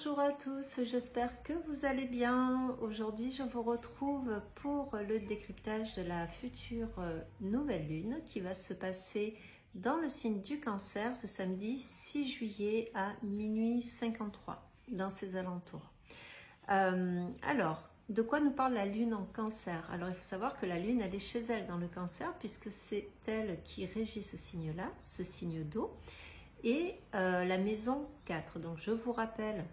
Bonjour à tous, j'espère que vous allez bien. Aujourd'hui, je vous retrouve pour le décryptage de la future nouvelle lune qui va se passer dans le signe du Cancer ce samedi 6 juillet à minuit 53 dans ces alentours. Alors, de quoi nous parle la lune en Cancer? Alors, il faut savoir que la lune, elle est chez elle dans le Cancer puisque c'est elle qui régit ce signe-là, ce signe d'eau. Et la maison 4. Donc je vous rappelle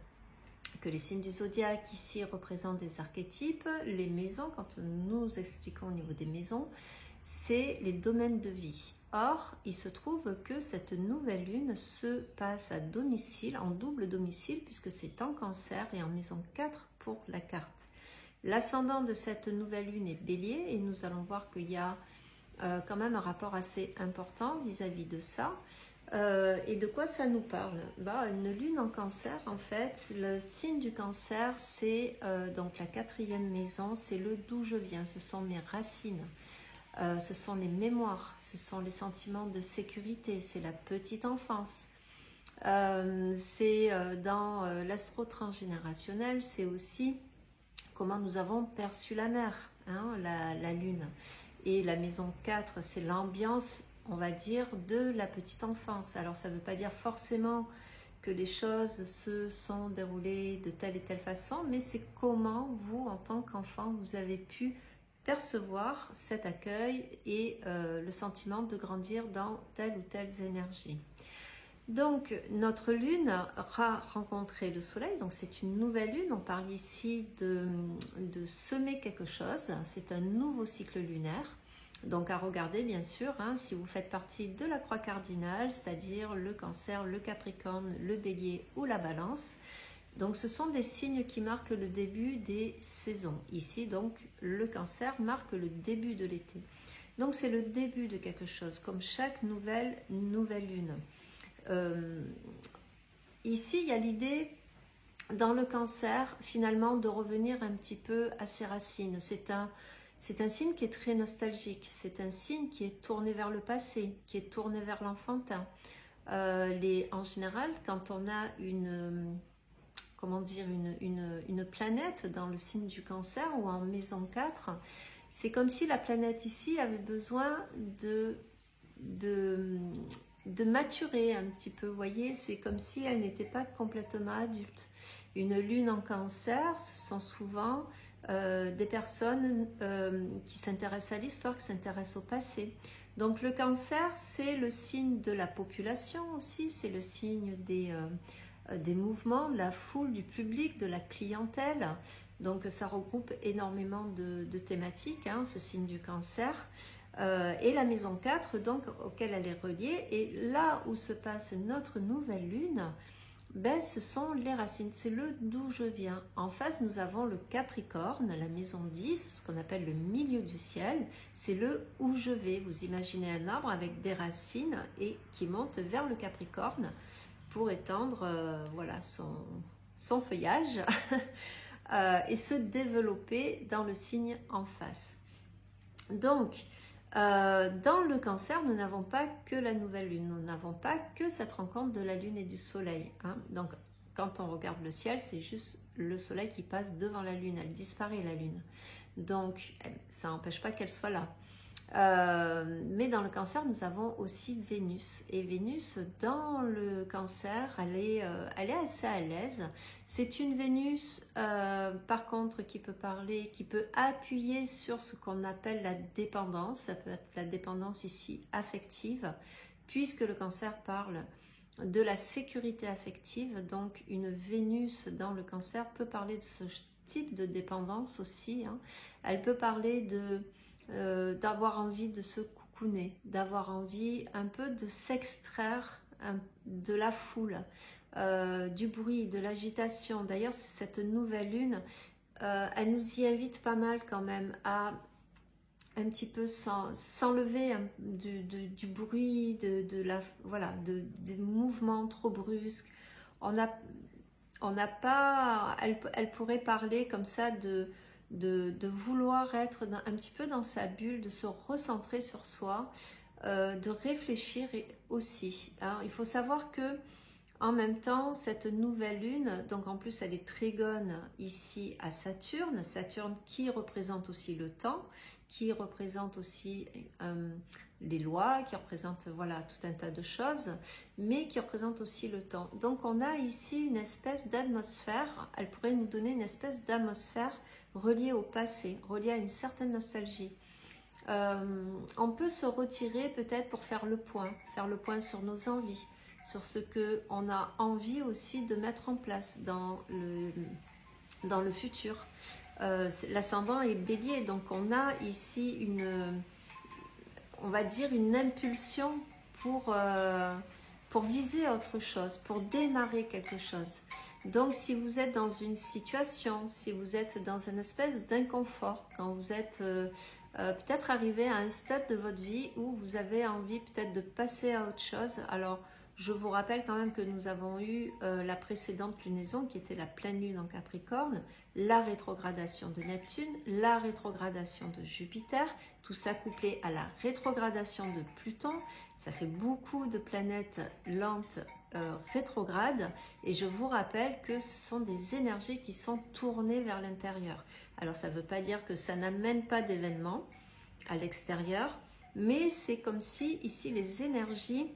que les signes du zodiaque ici représentent des archétypes. Les maisons, quand nous expliquons au niveau des maisons, c'est les domaines de vie. Or, il se trouve que cette nouvelle lune se passe à domicile, en double domicile, puisque c'est en Cancer et en maison 4 pour la carte. L'ascendant de cette nouvelle lune est Bélier et nous allons voir qu'il y a quand même un rapport assez important vis-à-vis de ça. Et de quoi ça nous parle? Une lune en Cancer, en fait, le signe du Cancer, c'est donc la 4e maison, c'est le d'où je viens, ce sont mes racines, ce sont les mémoires, ce sont les sentiments de sécurité, c'est la petite enfance. C'est dans l'astro transgénérationnel, c'est aussi comment nous avons perçu la mère, hein, la lune. Et la maison 4, c'est l'ambiance, on va dire, de la petite enfance. Alors ça ne veut pas dire forcément que les choses se sont déroulées de telle et telle façon, mais c'est comment vous, en tant qu'enfant, vous avez pu percevoir cet accueil et le sentiment de grandir dans telle ou telle énergie. Donc notre lune a rencontré le soleil, donc c'est une nouvelle lune, on parle ici de semer quelque chose, c'est un nouveau cycle lunaire. Donc à regarder bien sûr, hein, si vous faites partie de la croix cardinale, c'est-à-dire le Cancer, le Capricorne, le Bélier ou la Balance. Donc ce sont des signes qui marquent le début des saisons. Ici donc le Cancer marque le début de l'été. Donc c'est le début de quelque chose, comme chaque nouvelle lune. Ici il y a l'idée dans le Cancer finalement de revenir un petit peu à ses racines. C'est un signe qui est très nostalgique, c'est un signe qui est tourné vers le passé, qui est tourné vers l'enfantin. En général, quand on a une planète dans le signe du Cancer ou en maison 4, c'est comme si la planète ici avait besoin de maturer un petit peu, vous voyez, c'est comme si elle n'était pas complètement adulte. Une lune en Cancer, ce sont souvent des personnes qui s'intéressent à l'histoire, qui s'intéressent au passé. Donc le Cancer, c'est le signe de la population aussi, c'est le signe des mouvements, de la foule, du public, de la clientèle. Donc ça regroupe énormément de thématiques, hein, ce signe du Cancer. Et la maison 4, donc, auquel elle est reliée. Et là où se passe notre nouvelle lune, ce sont les racines, c'est le d'où je viens. En face, nous avons le Capricorne, la maison 10, ce qu'on appelle le milieu du ciel. C'est le où je vais. Vous imaginez un arbre avec des racines et qui monte vers le Capricorne pour étendre voilà, son feuillage et se développer dans le signe en face. Donc, dans le Cancer, nous n'avons pas que la nouvelle lune, nous n'avons pas que cette rencontre de la lune et du soleil, hein. Donc quand on regarde le ciel, c'est juste le soleil qui passe devant la lune, elle disparaît la lune, donc ça n'empêche pas qu'elle soit là. Mais dans le Cancer, nous avons aussi Vénus. Et Vénus, dans le Cancer, elle est assez à l'aise. C'est une Vénus, par contre, qui peut appuyer sur ce qu'on appelle la dépendance. Ça peut être la dépendance ici affective, puisque le Cancer parle de la sécurité affective. Donc, une Vénus dans le Cancer peut parler de ce type de dépendance aussi, hein. Elle peut parler d'avoir envie de se coucouner, d'avoir envie un peu de s'extraire de la foule, du bruit, de l'agitation. D'ailleurs, cette nouvelle lune, elle nous y invite pas mal quand même à un petit peu s'enlever du bruit, des mouvements trop brusques. Elle pourrait parler comme ça de vouloir être un petit peu dans sa bulle, de se recentrer sur soi, de réfléchir aussi. Alors, il faut savoir que en même temps, cette nouvelle lune, donc en plus elle est trigone ici à Saturne, Saturne qui représente aussi le temps, qui représente aussi les lois, qui représente voilà tout un tas de choses, mais qui représente aussi le temps. Donc on a ici une espèce d'atmosphère, elle pourrait nous donner une espèce d'atmosphère reliée au passé, reliée à une certaine nostalgie. On peut se retirer peut-être pour faire le point sur nos envies, sur ce qu'on a envie aussi de mettre en place dans le futur. L'ascendant est bélier, donc on a ici on va dire une impulsion pour viser autre chose, pour démarrer quelque chose. Donc si vous êtes dans une situation, si vous êtes dans une espèce d'inconfort, quand vous êtes peut-être arrivé à un stade de votre vie où vous avez envie peut-être de passer à autre chose, alors je vous rappelle quand même que nous avons eu la précédente lunaison qui était la pleine lune en Capricorne, la rétrogradation de Neptune, la rétrogradation de Jupiter, tout ça couplé à la rétrogradation de Pluton. Ça fait beaucoup de planètes lentes rétrogrades et je vous rappelle que ce sont des énergies qui sont tournées vers l'intérieur. Alors ça ne veut pas dire que ça n'amène pas d'événements à l'extérieur, mais c'est comme si ici les énergies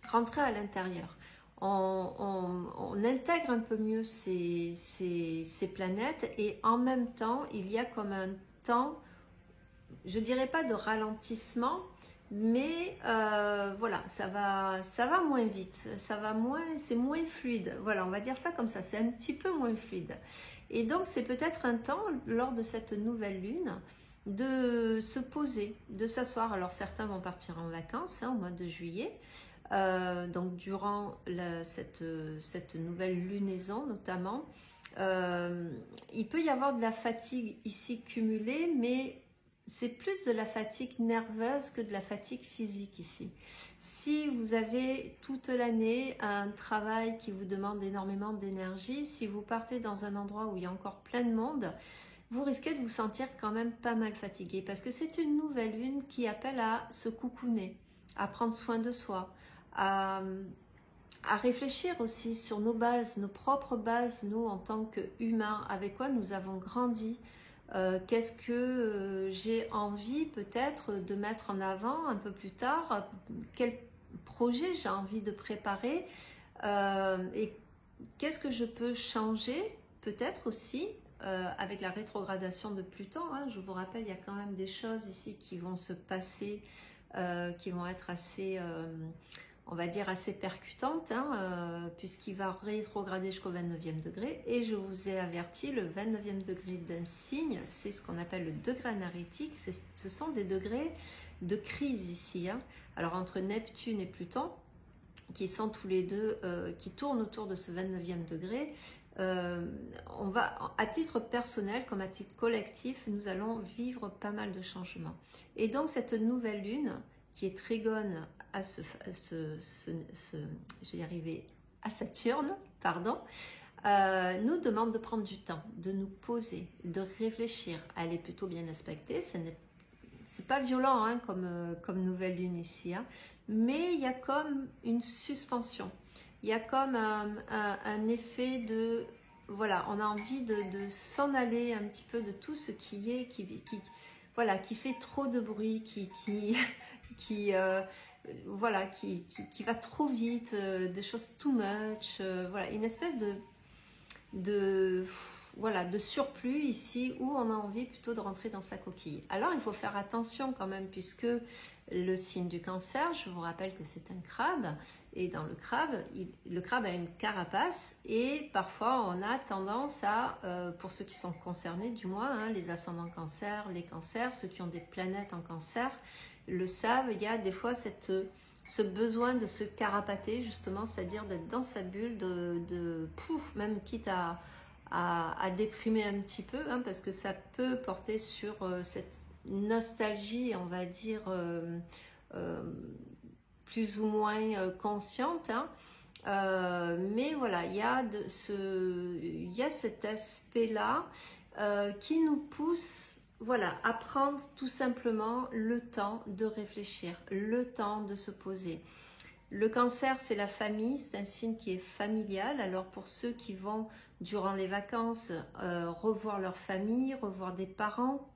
rentrer à l'intérieur. On intègre un peu mieux ces planètes et en même temps, il y a comme un temps, je dirais pas de ralentissement, mais voilà, ça va moins vite, c'est moins fluide. Voilà, on va dire ça comme ça, c'est un petit peu moins fluide. Et donc, c'est peut-être un temps, lors de cette nouvelle lune, de se poser, de s'asseoir. Alors, certains vont partir en vacances au mois de juillet. Donc durant cette nouvelle lunaison notamment, il peut y avoir de la fatigue ici cumulée, mais c'est plus de la fatigue nerveuse que de la fatigue physique ici. Si vous avez toute l'année un travail qui vous demande énormément d'énergie, si vous partez dans un endroit où il y a encore plein de monde, vous risquez de vous sentir quand même pas mal fatigué parce que c'est une nouvelle lune qui appelle à se coucouner, à prendre soin de soi, à réfléchir aussi sur nos bases, nos propres bases, nous en tant qu'humains, avec quoi nous avons grandi. Qu'est-ce que j'ai envie peut-être de mettre en avant un peu plus tard, quel projet j'ai envie de préparer et qu'est-ce que je peux changer peut-être aussi avec la rétrogradation de Pluton. Je vous rappelle, il y a quand même des choses ici qui vont se passer, qui vont être assez on va dire assez percutante, puisqu'il va rétrograder jusqu'au 29e degré. Et je vous ai averti, le 29e degré d'un signe, c'est ce qu'on appelle le degré anarétique. Ce sont des degrés de crise ici. Alors entre Neptune et Pluton, qui sont tous les deux, qui tournent autour de ce 29e degré, on va, à titre personnel comme à titre collectif, nous allons vivre pas mal de changements. Et donc cette nouvelle lune, qui est trigone à je vais y arriver, à Saturne, pardon, nous demande de prendre du temps, de nous poser, de réfléchir. Elle est plutôt bien aspectée, c'est pas violent comme nouvelle lune ici, mais il y a comme une suspension, il y a comme un effet de, voilà, on a envie de s'en aller un petit peu de tout ce qui est, voilà, qui fait trop de bruit, voilà, qui va trop vite, des choses too much, voilà, une espèce voilà, de surplus ici où on a envie plutôt de rentrer dans sa coquille. Alors il faut faire attention quand même puisque le signe du Cancer, je vous rappelle que c'est un crabe et dans le crabe a une carapace et parfois on a tendance à, pour ceux qui sont concernés du moins, les ascendants Cancer, les cancers, ceux qui ont des planètes en Cancer, le savent, il y a des fois ce besoin de se carapater justement, c'est-à-dire d'être dans sa bulle, même quitte à déprimer un petit peu, parce que ça peut porter sur cette nostalgie, on va dire, plus ou moins consciente, mais voilà, il y a cet aspect-là qui nous pousse, voilà, à prendre tout simplement le temps de réfléchir, le temps de se poser. Le Cancer, c'est la famille, c'est un signe qui est familial. Alors pour ceux qui vont, durant les vacances, revoir leur famille, revoir des parents,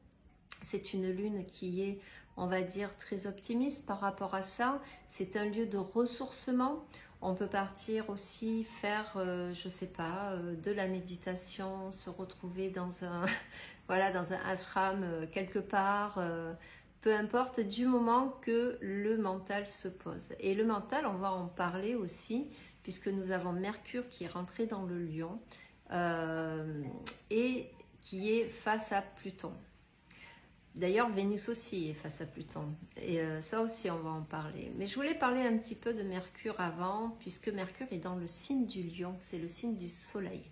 c'est une lune qui est, on va dire, très optimiste par rapport à ça. C'est un lieu de ressourcement. On peut partir aussi faire, je sais pas, de la méditation, se retrouver dans un, voilà, dans un ashram quelque part, peu importe, du moment que le mental se pose. Et le mental, on va en parler aussi, puisque nous avons Mercure qui est rentré dans le Lion et qui est face à Pluton. D'ailleurs, Vénus aussi est face à Pluton. Et ça aussi, on va en parler. Mais je voulais parler un petit peu de Mercure avant, puisque Mercure est dans le signe du Lion, c'est le signe du Soleil.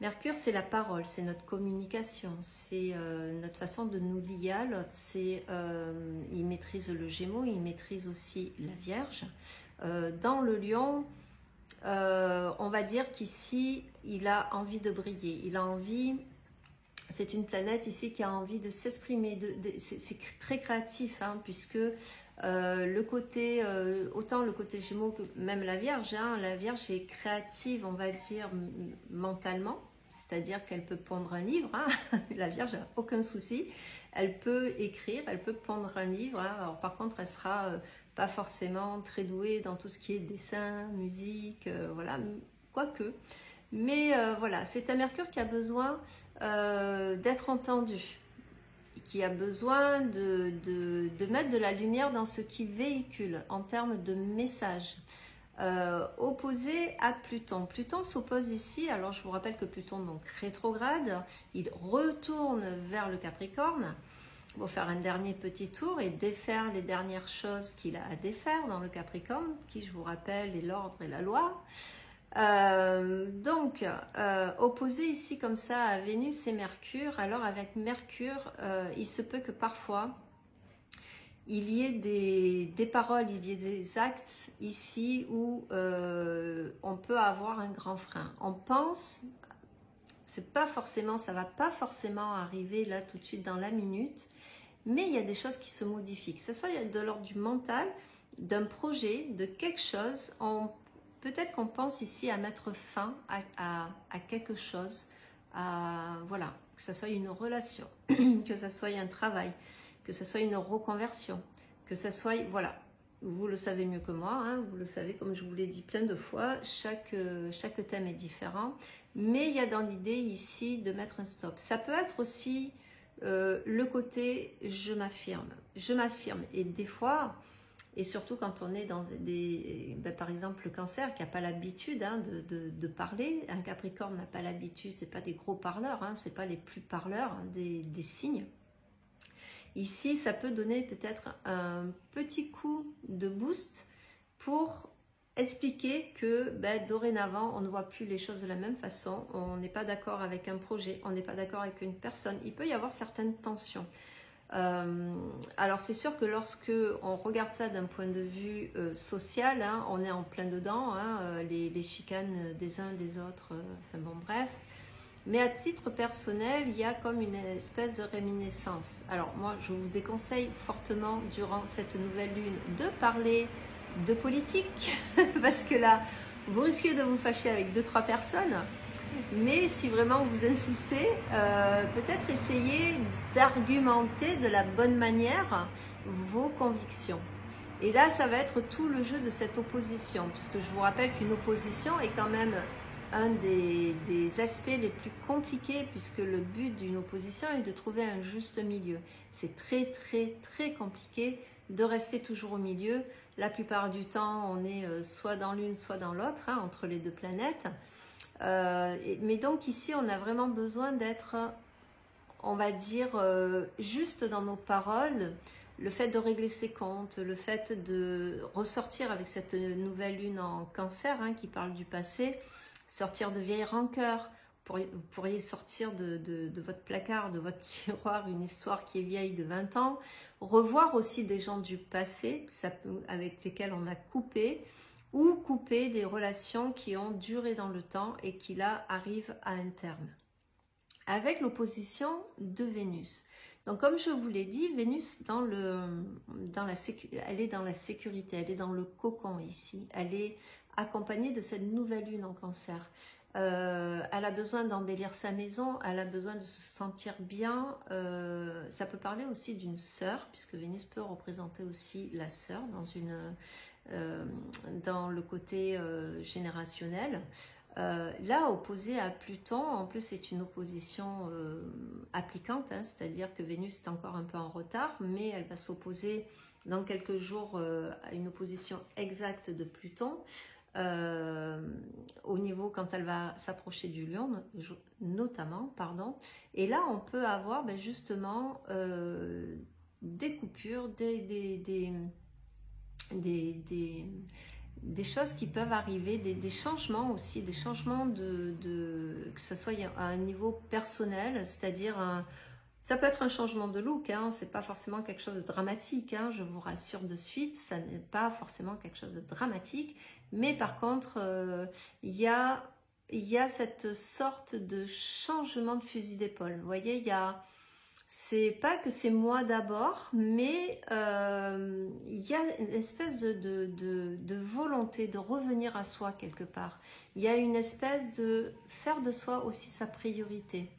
Mercure, c'est la parole, c'est notre communication, c'est notre façon de nous lier à l'autre. Il maîtrise le Gémeaux, il maîtrise aussi la Vierge. Dans le Lion, on va dire qu'ici, il a envie de briller, il a envie... C'est une planète ici qui a envie de s'exprimer, c'est très créatif, hein, puisque le côté, autant le côté Gémeaux que même la Vierge, hein, la Vierge est créative, on va dire, mentalement, c'est-à-dire qu'elle peut pondre un livre, hein, la Vierge n'a aucun souci, elle peut écrire, elle peut pondre un livre, hein, alors par contre elle sera pas forcément très douée dans tout ce qui est dessin, musique, voilà, quoique. Mais voilà, c'est un Mercure qui a besoin d'être entendu, qui a besoin de mettre de la lumière dans ce qu'il véhicule en termes de message. Opposé à Pluton. Pluton s'oppose ici, alors je vous rappelle que Pluton, donc rétrograde, il retourne vers le Capricorne pour faire un dernier petit tour et défaire les dernières choses qu'il a à défaire dans le Capricorne, qui, je vous rappelle, est l'ordre et la loi. Opposé ici comme ça à Vénus et Mercure, alors avec Mercure, il se peut que parfois il y ait des paroles, il y ait des actes ici où on peut avoir un grand frein. On pense, c'est pas forcément, ça va pas forcément arriver là tout de suite dans la minute, mais il y a des choses qui se modifient, que ce soit de l'ordre du mental, d'un projet, de quelque chose. Peut-être qu'on pense ici à mettre fin à quelque chose, voilà, que ce soit une relation, que ce soit un travail, que ce soit une reconversion, que ce soit, voilà, vous le savez mieux que moi, hein, vous le savez, comme je vous l'ai dit plein de fois, chaque thème est différent, mais il y a dans l'idée ici de mettre un stop. Ça peut être aussi le côté je m'affirme, et des fois... Et surtout quand on est dans par exemple le Cancer qui n'a pas l'habitude hein, de parler, un Capricorne n'a pas l'habitude, c'est pas des gros parleurs, hein, c'est pas les plus parleurs hein, des signes. Ici, ça peut donner peut-être un petit coup de boost pour expliquer que dorénavant, on ne voit plus les choses de la même façon, on n'est pas d'accord avec un projet, on n'est pas d'accord avec une personne. Il peut y avoir certaines tensions. Alors c'est sûr que lorsque on regarde ça d'un point de vue social, hein, on est en plein dedans, hein, les chicanes des uns des autres, enfin bon bref. Mais à titre personnel, il y a comme une espèce de réminiscence. Alors moi, je vous déconseille fortement durant cette nouvelle lune de parler de politique, parce que là, vous risquez de vous fâcher avec 2-3 personnes. Mais si vraiment vous insistez, peut-être essayer d'argumenter de la bonne manière vos convictions. Et là, ça va être tout le jeu de cette opposition, puisque je vous rappelle qu'une opposition est quand même un des aspects les plus compliqués, puisque le but d'une opposition est de trouver un juste milieu. C'est très, très, très compliqué de rester toujours au milieu. La plupart du temps, on est soit dans l'une, soit dans l'autre, hein, entre les deux planètes. Mais donc ici on a vraiment besoin d'être, on va dire, juste dans nos paroles, le fait de régler ses comptes, le fait de ressortir avec cette nouvelle lune en Cancer hein, qui parle du passé, sortir de vieilles rancœurs. Vous pourriez sortir de votre placard, de votre tiroir, une histoire qui est vieille de 20 ans, revoir aussi des gens du passé avec lesquels on a coupé, ou couper des relations qui ont duré dans le temps et qui là arrivent à un terme. Avec l'opposition de Vénus. Donc comme je vous l'ai dit, Vénus elle est dans la sécurité, elle est dans le cocon ici, elle est accompagnée de cette nouvelle lune en Cancer. Elle a besoin d'embellir sa maison, elle a besoin de se sentir bien. Ça peut parler aussi d'une sœur, puisque Vénus peut représenter aussi la sœur dans le côté générationnel. Là, opposé à Pluton, en plus c'est une opposition applicante, hein, c'est-à-dire que Vénus est encore un peu en retard, mais elle va s'opposer dans quelques jours à une opposition exacte de Pluton. Au niveau quand elle va s'approcher du Lion notamment, pardon, et là on peut avoir justement des coupures, des choses qui peuvent arriver, des changements aussi, des changements que ce soit à un niveau personnel, c'est-à-dire ça peut être un changement de look, hein, c'est pas forcément quelque chose de dramatique, hein, je vous rassure de suite, ça n'est pas forcément quelque chose de dramatique, mais par contre, il y a cette sorte de changement de fusil d'épaule. Vous voyez, c'est pas que c'est moi d'abord, mais il y a une espèce de volonté de revenir à soi quelque part. Il y a une espèce de faire de soi aussi sa priorité.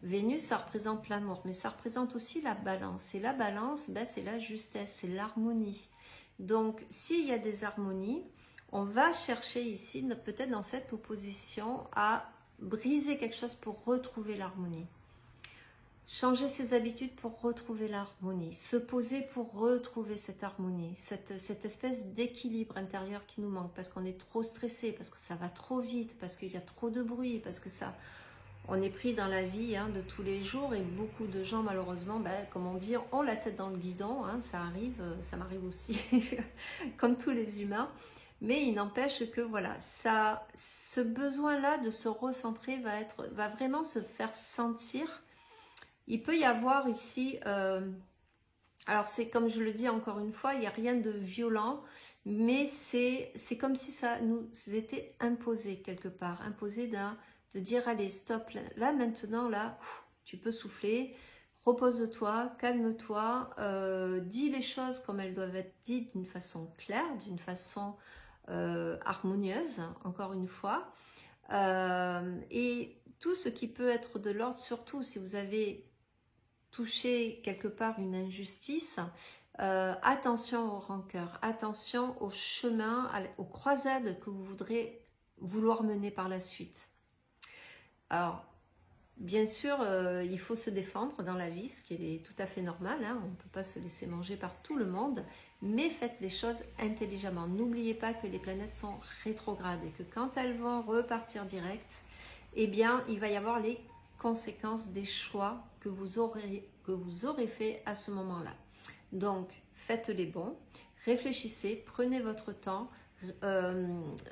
Vénus, ça représente l'amour, mais ça représente aussi la balance. Et la balance, c'est la justesse, c'est l'harmonie. Donc, s'il y a des harmonies, on va chercher ici, peut-être dans cette opposition, à briser quelque chose pour retrouver l'harmonie. Changer ses habitudes pour retrouver l'harmonie. Se poser pour retrouver cette harmonie. Cette espèce d'équilibre intérieur qui nous manque parce qu'on est trop stressé, parce que ça va trop vite, parce qu'il y a trop de bruit, parce que on est pris dans la vie de tous les jours et beaucoup de gens malheureusement, comme on dit, ont la tête dans le guidon, hein, ça arrive, ça m'arrive aussi, comme tous les humains. Mais il n'empêche que voilà, ce besoin-là de se recentrer va vraiment se faire sentir. Il peut y avoir ici, alors c'est comme je le dis encore une fois, il n'y a rien de violent, mais c'est comme si ça nous était imposé quelque part, imposé de dire allez stop, là maintenant, là, tu peux souffler, repose-toi, calme-toi, dis les choses comme elles doivent être dites d'une façon claire, d'une façon harmonieuse, encore une fois, et tout ce qui peut être de l'ordre, surtout si vous avez touché quelque part une injustice, attention aux rancœurs, attention au chemin, aux croisades que vous vouloir mener par la suite. Alors, bien sûr, il faut se défendre dans la vie, ce qui est tout à fait normal, hein, on ne peut pas se laisser manger par tout le monde, mais faites les choses intelligemment. N'oubliez pas que les planètes sont rétrogrades et que quand elles vont repartir direct, eh bien, il va y avoir les conséquences des choix que vous aurez fait à ce moment-là. Donc, faites les bons, réfléchissez, prenez votre temps,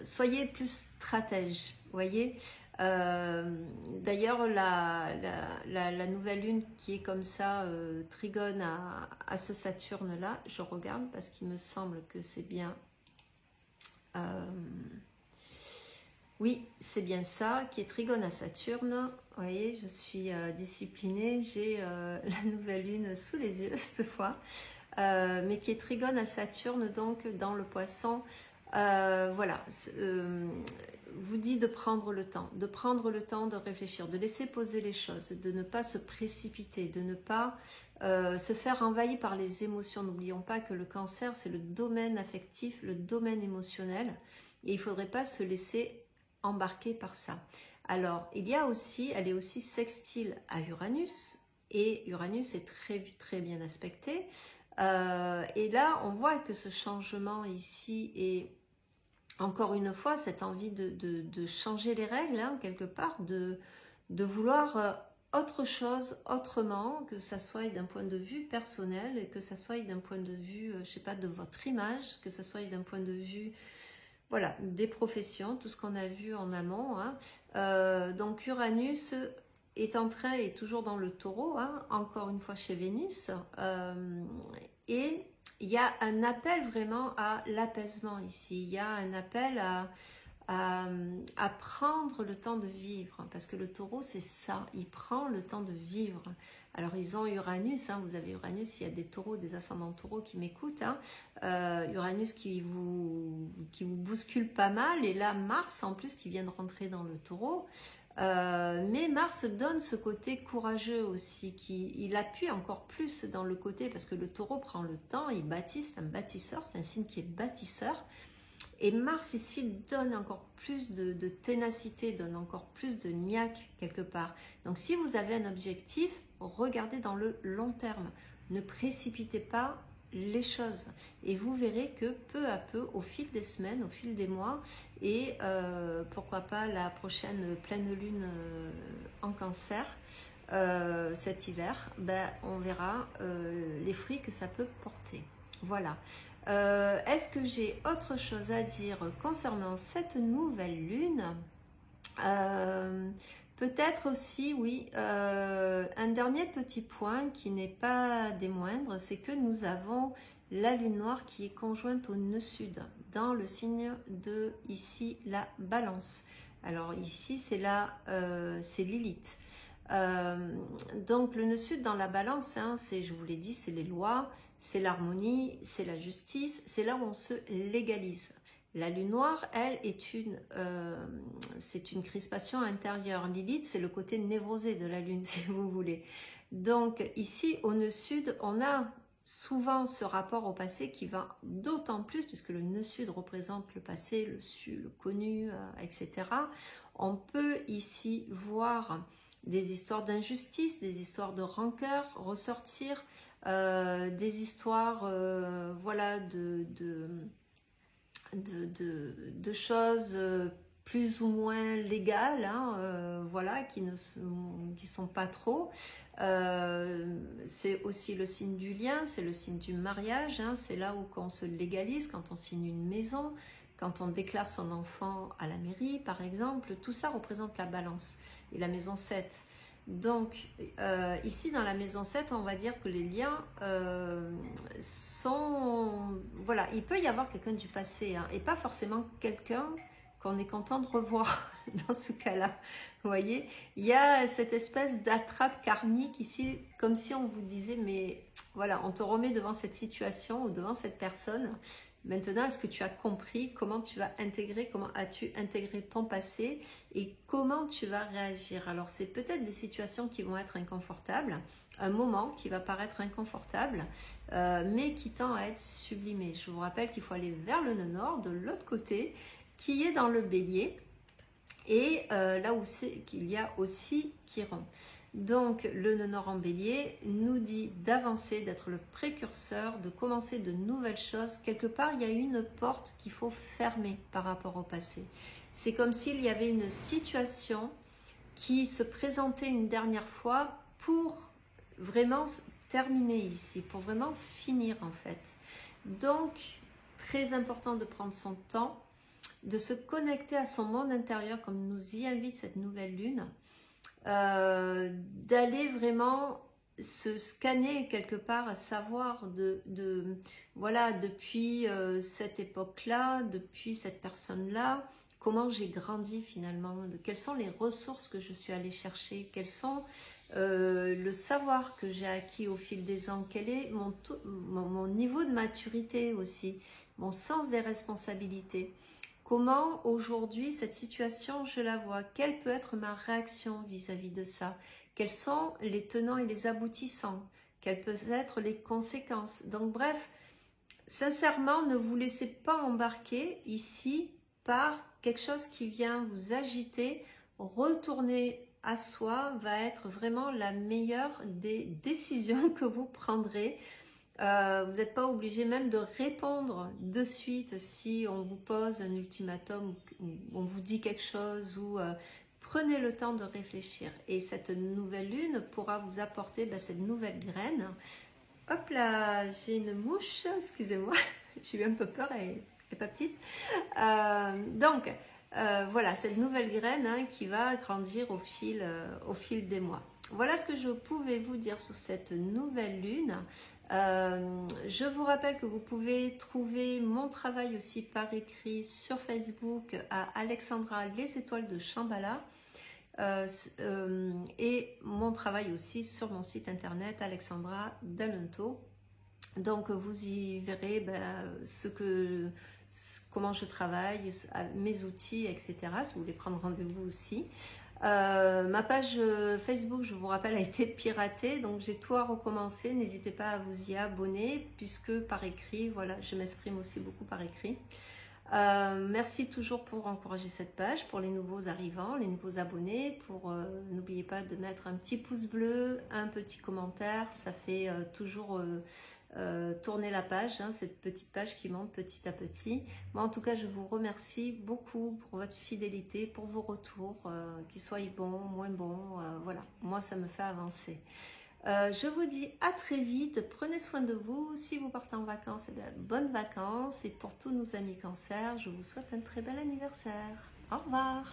soyez plus stratège, voyez. D'ailleurs, la nouvelle lune qui est comme ça, trigone à ce Saturne-là, je regarde parce qu'il me semble que c'est bien... oui, c'est bien ça, qui est trigone à Saturne. Vous voyez, je suis disciplinée, j'ai la nouvelle lune sous les yeux cette fois, mais qui est trigone à Saturne, donc dans le Poisson. Voilà, vous dit de prendre le temps, de réfléchir, de laisser poser les choses, de ne pas se précipiter, de ne pas se faire envahir par les émotions. N'oublions pas que le Cancer, c'est le domaine affectif, le domaine émotionnel, et il ne faudrait pas se laisser embarquer par ça. Alors, elle est aussi sextile à Uranus, et Uranus est très, très bien aspecté. Et là, on voit que ce changement ici est, encore une fois, cette envie de changer les règles, hein, quelque part, de vouloir autre chose, autrement, que ça soit d'un point de vue personnel, et que ça soit d'un point de vue, je sais pas, de votre image, que ça soit d'un point de vue... Voilà, des professions, tout ce qu'on a vu en amont. Hein. Donc Uranus est toujours dans le Taureau, hein, encore une fois chez Vénus. Et il y a un appel vraiment à l'apaisement ici. Il y a un appel à prendre le temps de vivre, parce que le taureau c'est ça, il prend le temps de vivre. Alors ils ont Uranus, hein, vous avez Uranus, il y a des taureaux, des ascendants taureaux qui m'écoutent, hein, Uranus qui vous bouscule pas mal, et là Mars en plus qui vient de rentrer dans le taureau. Mais Mars donne ce côté courageux aussi, il appuie encore plus dans le côté, parce que le taureau prend le temps, il bâtit, c'est un bâtisseur, c'est un signe qui est bâtisseur. Et Mars ici donne encore plus de ténacité, donne encore plus de niaque quelque part. Donc si vous avez un objectif, regardez dans le long terme. Ne précipitez pas les choses. Et vous verrez que peu à peu, au fil des semaines, au fil des mois, et pourquoi pas la prochaine pleine lune en Cancer, cet hiver, ben, on verra les fruits que ça peut porter. Voilà. Est-ce que j'ai autre chose à dire concernant cette nouvelle lune? Peut-être aussi, oui, un dernier petit point qui n'est pas des moindres, c'est que nous avons la lune noire qui est conjointe au nœud sud, dans le signe de, ici, la balance. Alors ici, c'est Lilith. Donc le nœud sud dans la balance, hein, c'est, je vous l'ai dit, c'est les lois, c'est l'harmonie, c'est la justice, c'est là où on se légalise. La lune noire, elle, c'est une crispation intérieure. Lilith, c'est le côté névrosé de la lune, si vous voulez. Donc ici, au nœud sud, on a souvent ce rapport au passé qui va d'autant plus, puisque le nœud sud représente le passé, le connu, etc. On peut ici voir des histoires d'injustice, des histoires de rancœur ressortir, des histoires voilà, de choses plus ou moins légales, hein, voilà, qui sont pas trop. C'est aussi le signe du lien, c'est le signe du mariage, hein, c'est là où on se légalise, quand on signe une maison, quand on déclare son enfant à la mairie, par exemple. Tout ça représente la balance et la maison 7. Donc, ici, dans la maison 7, on va dire que les liens sont... Voilà, il peut y avoir quelqu'un du passé, hein, et pas forcément quelqu'un qu'on est content de revoir dans ce cas-là. Vous voyez, il y a cette espèce d'attrape karmique ici, comme si on vous disait, mais voilà, on te remet devant cette situation ou devant cette personne. Maintenant, est-ce que tu as compris comment tu vas intégrer, comment as-tu intégré ton passé et comment tu vas réagir? Alors, c'est peut-être des situations qui vont être inconfortables, un moment qui va paraître inconfortable, mais qui tend à être sublimé. Je vous rappelle qu'il faut aller vers le nœud nord, de l'autre côté, qui est dans le bélier, et là où c'est qu'il y a aussi Chiron. Donc le nœud nord en bélier nous dit d'avancer, d'être le précurseur, de commencer de nouvelles choses. Quelque part, il y a une porte qu'il faut fermer par rapport au passé. C'est comme s'il y avait une situation qui se présentait une dernière fois pour vraiment terminer ici, pour vraiment finir en fait. Donc, très important de prendre son temps, de se connecter à son monde intérieur comme nous y invite cette nouvelle lune, d'aller vraiment se scanner quelque part, savoir voilà, depuis cette époque-là, depuis cette personne-là, comment j'ai grandi finalement, quelles sont les ressources que je suis allée chercher, quels sont le savoir que j'ai acquis au fil des ans, quel est mon niveau de maturité aussi, mon sens des responsabilités. Comment aujourd'hui cette situation je la vois? Quelle peut être ma réaction vis-à-vis de ça? Quels sont les tenants et les aboutissants? Quelles peuvent être les conséquences? Donc bref, sincèrement, ne vous laissez pas embarquer ici par quelque chose qui vient vous agiter. Retourner à soi va être vraiment la meilleure des décisions que vous prendrez. Vous n'êtes pas obligé même de répondre de suite si on vous pose un ultimatum ou on vous dit quelque chose, ou prenez le temps de réfléchir. Et cette nouvelle lune pourra vous apporter cette nouvelle graine. Hop là, j'ai une mouche, excusez-moi, j'ai eu un peu peur, elle n'est pas petite. Donc, voilà, cette nouvelle graine qui va grandir au fil des mois. Voilà ce que je pouvais vous dire sur cette nouvelle lune. Je vous rappelle que vous pouvez trouver mon travail aussi par écrit sur Facebook à Alexandra Les Étoiles de Shambhala et mon travail aussi sur mon site internet Alexandra Dalento. Donc vous y verrez comment je travaille, mes outils, etc. Si vous voulez prendre rendez-vous aussi. Ma page Facebook, je vous rappelle, a été piratée, donc j'ai tout à recommencer. N'hésitez pas à vous y abonner, puisque par écrit, voilà, je m'exprime aussi beaucoup par écrit. Merci toujours pour encourager cette page, pour les nouveaux arrivants, les nouveaux abonnés. N'oubliez pas de mettre un petit pouce bleu, un petit commentaire, ça fait toujours tourner la page, hein, cette petite page qui monte petit à petit. Moi en tout cas je vous remercie beaucoup pour votre fidélité, pour vos retours, qu'ils soient bons, moins bons, voilà, moi ça me fait avancer. Je vous dis à très vite, prenez soin de vous, si vous partez en vacances, eh bien, bonnes vacances, et pour tous nos amis cancer, je vous souhaite un très bel anniversaire. Au revoir.